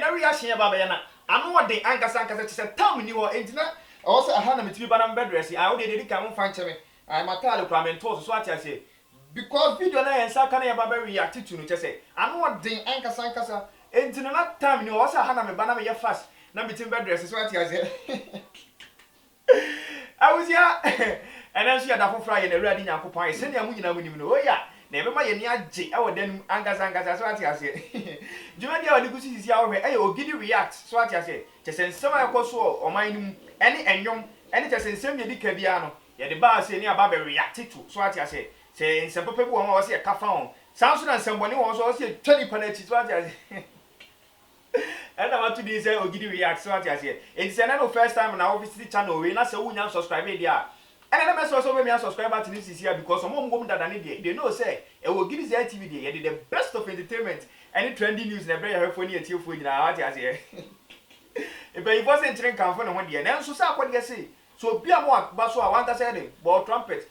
na reaction ba ya na anu ode ankasa se tam ni ho entina o se aha na metimi ba na mbedress I wo de ka mo fa nche me I matale kwa me nto so ati ase because video na yensa ka na ya ba react to no chese anu ode ankasa entina na tam ni o se aha na me ba na me ye fast na metimi bedress so ati ase I was here and then she had a fry in a ready Yankopon. I send you a winning. Oh, yeah. Never mind any j. I would then angas so what I say. Do you know the goosey is our way? Oh, giddy react. So what I say. Just send some of course or mine any and young and it just send some Cabiano. Yeah, the bar say near Baba reacted to. So what I say. Say some people who say a cafon. Sounds like somebody also say 20 penalties. What I say. And I want to be say Ogidi react so what I say. It's another first time on our visit channel. We not so we now subscribe there. And I must also make me subscribe to this here because some of them that I need they know say it will give us TV there. The best of entertainment. Any trending news in a very helpful near to you now. What I say. If I wasn't trained come from one day, and so what you say. So be a more but so I want to say ball trumpet.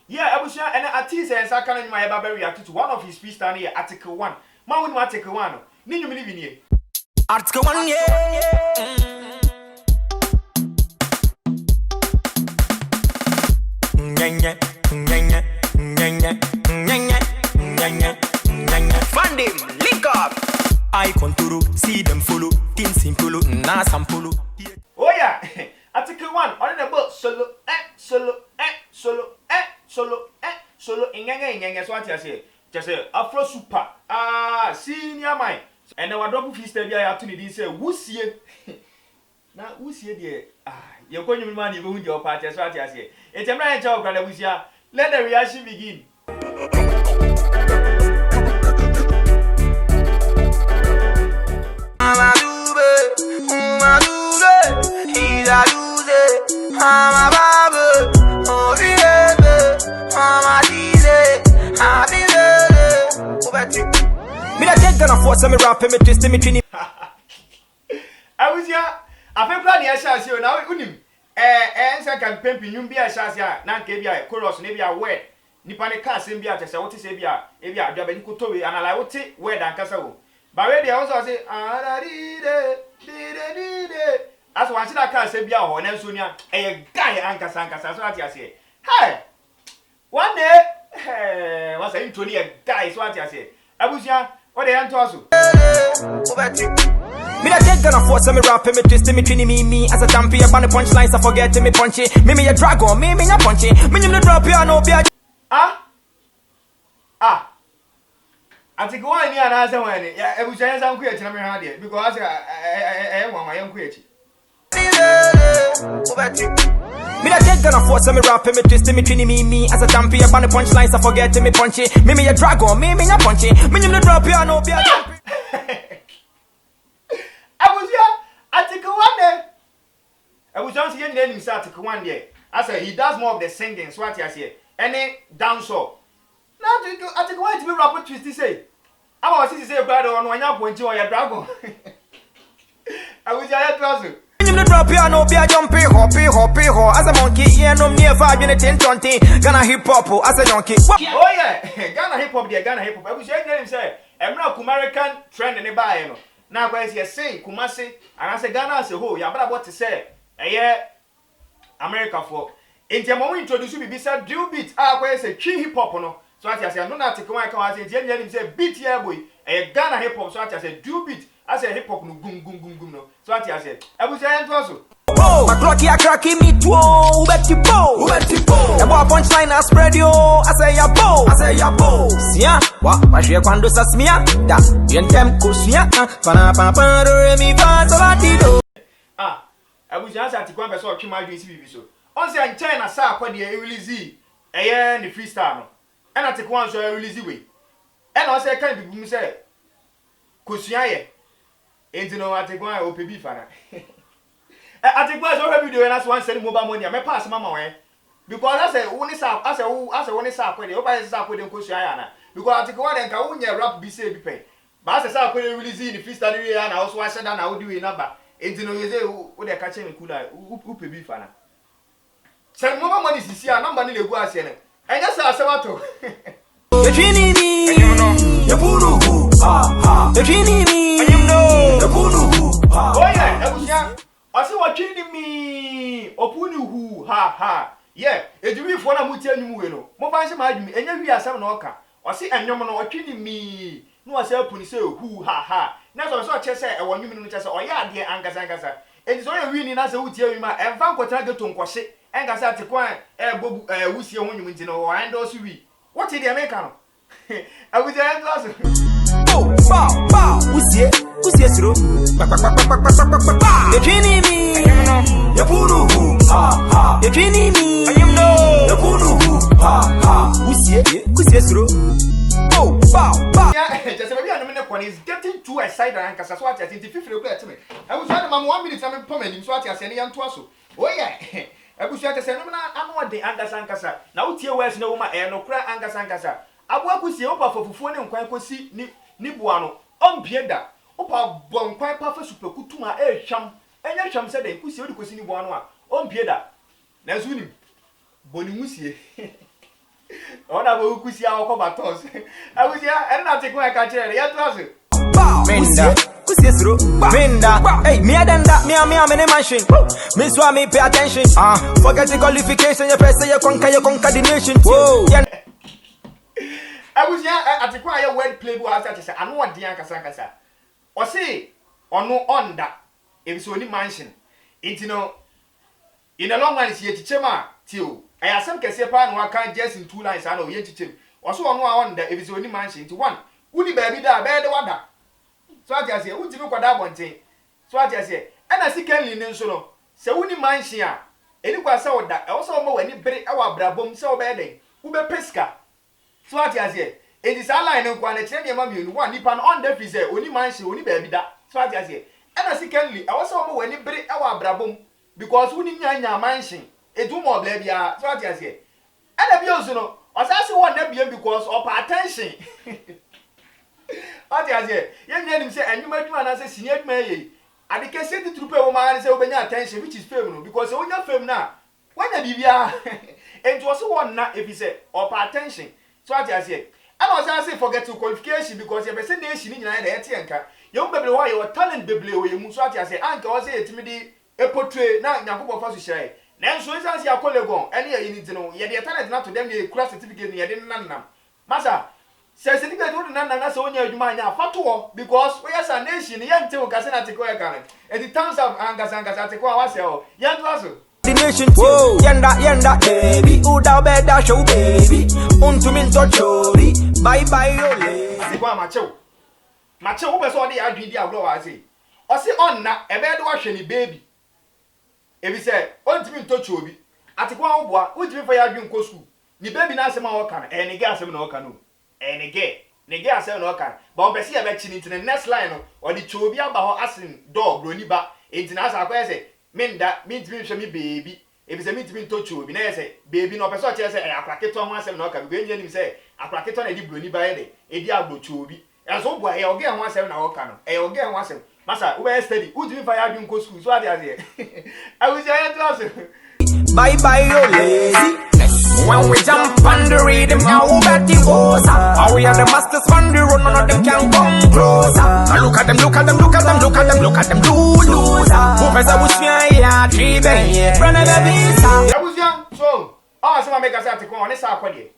Yeah, I was sure and artist and I can my Baba reacted to one of his speech down here, Article 1. Man with Article 1. Need you believe in here? Article 1, yeah. Find them, link up. I contour, see them follow, tin simple, na sample. Oh yeah, Article 1 on the book solo, solo, so what I say. Just say Afro Super. Senior mine. And our double feast there I have to need say who's now who's here you're going to money with your party as what I say. It's a man job brother with ya. Let the reaction begin. Me not take gonna force me rap me twist me trini. I was here. I feel glad you shall see now. Unim. Answer can pimp you be a shazia. Nan kebia chorus maybe a word. Nipane cast in bia tesa what is ebia jabe nkutowe and I would say word and castle. But where they also say as one should I can't say bia or Nelsonia a guy ankasa so what I say. Hey, one day was a into a guy so what I say. I was here. What they answer also? Me not take gonna force me rap me twist me trini me as a champion on the punchlines I forget me punchy me a dragon me a punchy me the drop piano be a I think one year and answer when yeah I was saying some queer to me hard because I want my own queer. Me not take gonna force me rap me twist me trini me as a champion on the punchlines I forget me punchy me a dragon me a punchy me the drop piano be a I was here Article 1 day. I was just hearing him say Article 1 day. I said he does more of the singing, so what I say. Any dancer. Now Article 1 to be rapper twist say. I was say brother on when you point your dragon. I was here to also. The drop piano be a jumpy hoppy as a monkey yeah no near 5 minutes 20 Ghana hip hop as a donkey. Oh yeah, Ghana hip hop there Ghana hip hop. I was hearing him say American trend in the buy you know. Now guys you say Kumasi and I say Ghana as a whole ya better what to say. America for in the moment introduce you be said drill beat guys say tree hip hop no. So I say no na take one come say him say beat here boy Ghana hip hop so I say drill beat I say hip hop no gum no. So what I say I was saying also oh, my clocky a cracky me too. Who bet you bow? The boy punchline a spread yo. I say ya bow. Sia, wa share quando sa smia. Da, bien tem kusia. Pana pa pa do mi fa so latido. I was just at the one person of my DCB so. On say in China sa kwa de release the freestyle no. And at the one so release way. And I say can be say kusia ye. Enti no at the one OPB fana. I think was already doing as one sending mobile money. I may pass mama way because I say one is up. I say one is up with the over is up with the Koshiana. Because I think one and can only rap be say be pay. But I say I couldn't really see the first time and I also said that I would do a number. Into no you say who they catching me could I who pay be fana. Send mobile money is here number nearly go as and just as a matter. The Trini, you puru, You treating me. And you know. The Punu. Oh yeah, Ebusia. I say what treating me. Opunu who ha. Yeah, if you for na mutia nyumu we no. Mo ban se ma adwumi enya wi asam na oka. O se enwom no otwini mi. No ase apuni se hu ha. Na so che se e wonwumi no che se oya ade angasa. Enti so ye wi ni na se wutia wi ma emfa nkotena geto nkwose. Engasa atekwan bobu wusie ho nwum nti no o ando so wi. What did you make no? I was there class. Oh, bow. Wusie sro. You treating me. You Punu. Ha. You treating me. You know. You Punu. Ha. Wusie sro. Oh, bow. Yeah, just maybe I know is getting too excited and cause what I think if you feel to me. I was had 1 minute I'm coming so what I say am twaso. Oh yeah. I was just saying I'm not the angasa. Now tie west no ma e no kra angasa. Aboa kusie opa fofufuo ne nkwan kosi ni bua no ompie da opa bon kwan pa fa superkutu ma ehwam enya hwam se de kusie odi kosi ni bua no a ompie da na zuni boni musie ona bo kusie akoba tos awusia ene na tekwa ka kire ya tose Minda, kusie sro. Minda, hey, me a danda, me a many mansion. Me so me pay attention. Forget the qualification, you press you conquer the nation. Whoa. I was atekwa ya word play bo asa say anu odi ankasa. O say ono onda e so ni mansion. It no in the long run is ye tichema tio. I asem kese pa no aka just in 2 lines ana o ye tichem. O so ono a onda e so ni mansion. It one. Uni baby da be de wada. So ati ase uti mi kwada bonten. So ati ase ana sikenli ni nso no. Se uni mansion a eni kwa se oda. E wo so mo wani bere e wa brabom se obe den. Ube peska. So what you say? It is a line of one exchange one nipan on the freezer, only mansion, only baby that. So what you say? And I secondly, I was almost when you break our brabum because we need your mansion. It do more baby. So what you say? And the bills, you know, as I say one never because of attention. What you say? Young man say, and you might man as a senior may. I can say the trooper woman say, open your attention, which is feminine because when you're feminine now, when you are, and was one not if you say, of attention. So what I say? I was say forget to qualification because you say nation in the Etienka. Young baby, why your talent baby, you so what I say, Uncle was it to me a portrait now Yakuba for share. Now so as your colleague any you need to know, yet the talent not to them the class certificate you didn't none. Massa says the none that's only you mind now fatuo because we are a nation, young till Casana Tecoa and the towns of Angas Atecoa was young Lasso. The nation, whoa, yenda, baby, uda beda show, baby, untuminto chori, bye, ole. Asikwa macho, ube so di adwidi aglo ase. O se onna ebe do ahwe ni baby. Ebi se untuminto chobi. Atikwa oboa, utimi fa ya adwin ko school. Ni baby na asema o kan, nige asema na o kan no. Nige asema na o kan. Ba on pese e be chini ntine next line no, o di chobi aba ho asin dog broni ba. Enti na asa akwa se Minda, means me baby. If it's a meet me to you, baby, no person say a cracket on myself, no can be any say a cracket on a deep bruni by a diablo chubi. As old boy, I'll get 1 hour canon. I'll get 1 7. Massa, where steady, would you if I had you go school? So I did. I was there. Bye, oh lazy. When we jump on the rhythm, how about the boss? How we are the masters on the road, none of them can come closer. Look at them, do loser. Professor Bushia, Tribe, Brother Visa. I was young, so, oh, some make us have to go on this aquadia.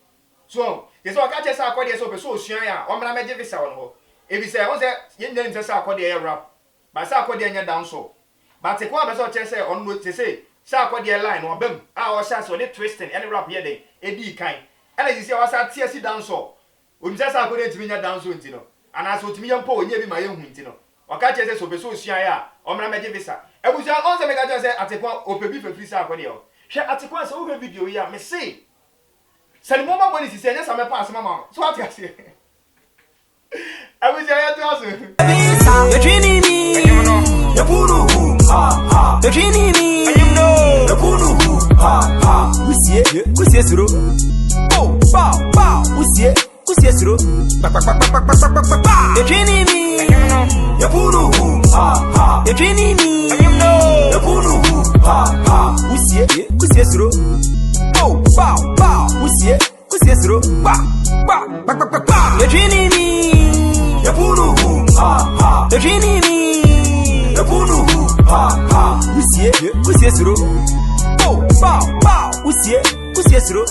So, there's all catches aquadia so Shia, or Mamma Visa on her. If you say, I was there, you didn't just aquadia rap, but aquadia down so. But the quarter so chess on what they say. Sakwa the line or bem. Our shots were twisting any rap here day. A kind. And as you see, I was at TSC down so. We just are going to me down so, you know. And as to me, and Paul, near my own, you know. Or catch us so Shia, or Mamma Visa. I was also make us at a point or baby for free Sakwadio. She at a point over video here, may say. Send more money to say, yes, I'm a pass, Mamma. So what I say. I was there to ask you're treating me. You're Punu. Ha. You're treating me. The Punu, ha, Kusie sro. Oh, bow, Kusie sro. You're training me. The Punu, ha. You're training me. The Punu, ha. Kusie sro. Oh, bow, Kusie sro. You're training me. The Punu, ha. So dreamy me. The bunu ha ha. Usie suro. Oh, bow. Usie suro.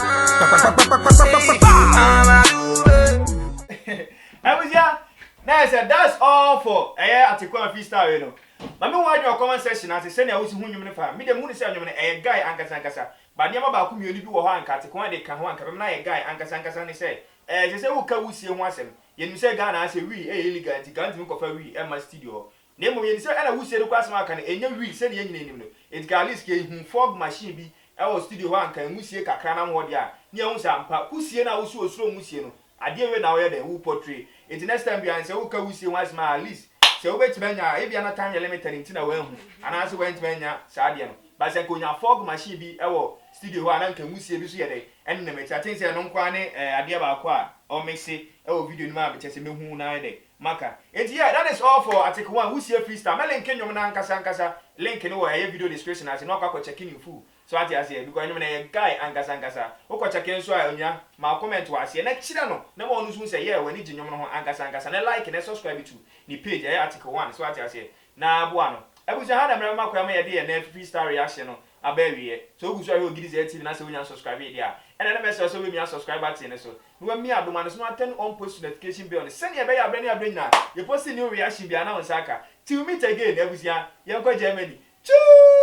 That's all for Atikwa freestyle, you know. Mama why your comment section as send ya wusi hu nwum ne fa. Me dem hu ne say nwum ne guy ankasa. Ba ne ba ku mioni bi wo ho anka Atikwa de ka ho anka na guy ankasa ne say se wo ka wusi hu asem. Ye nim say Ghana say we illegal anti ganti me kofa we ma studio. Na mo ye say na wusi de kwa asem aka ne enya we say ne nyina nim no. It ga list ke hu fog machine bi e studio ho anka musie kakra na mo de a. Ne hu say ampa kusie na wusi osuro musie no. Ade we na we de who portray. It next time bi an say wo ka wusi hu asem at least se obetimanya e bia na time limited ntina wa hu ana se wentimanya saade no ba se konya fog machine bi ewo studio ho ana nka musie bi so ye de en na mecha tin se no nkwa ne ade ba ko a o mixe ewo video ni ma be se mehu na de maka yeah, that is all for article 1 who see freestyle me link nyom na nkasa link ni wo video description as no kwa check in full so ati ase because nyom na guy ankasa wo kwa check in so a onya ma comment wa ase na kira no na mo no so say yeah wani nyom no ho ankasa na like na subscribe to ni page article 1 so ati ase na aboa no ebuja ha na me makwa ma ye de na freestyle reaction no abawie so ogu so ahe ogidi ze TV na se wonya subscribe dia and na message so we me subscribe button so no me adoma no so turn on post notification bell send ye be ya bre na you post new reaction bia na on saka till meet again ebuja ye ko Germany choo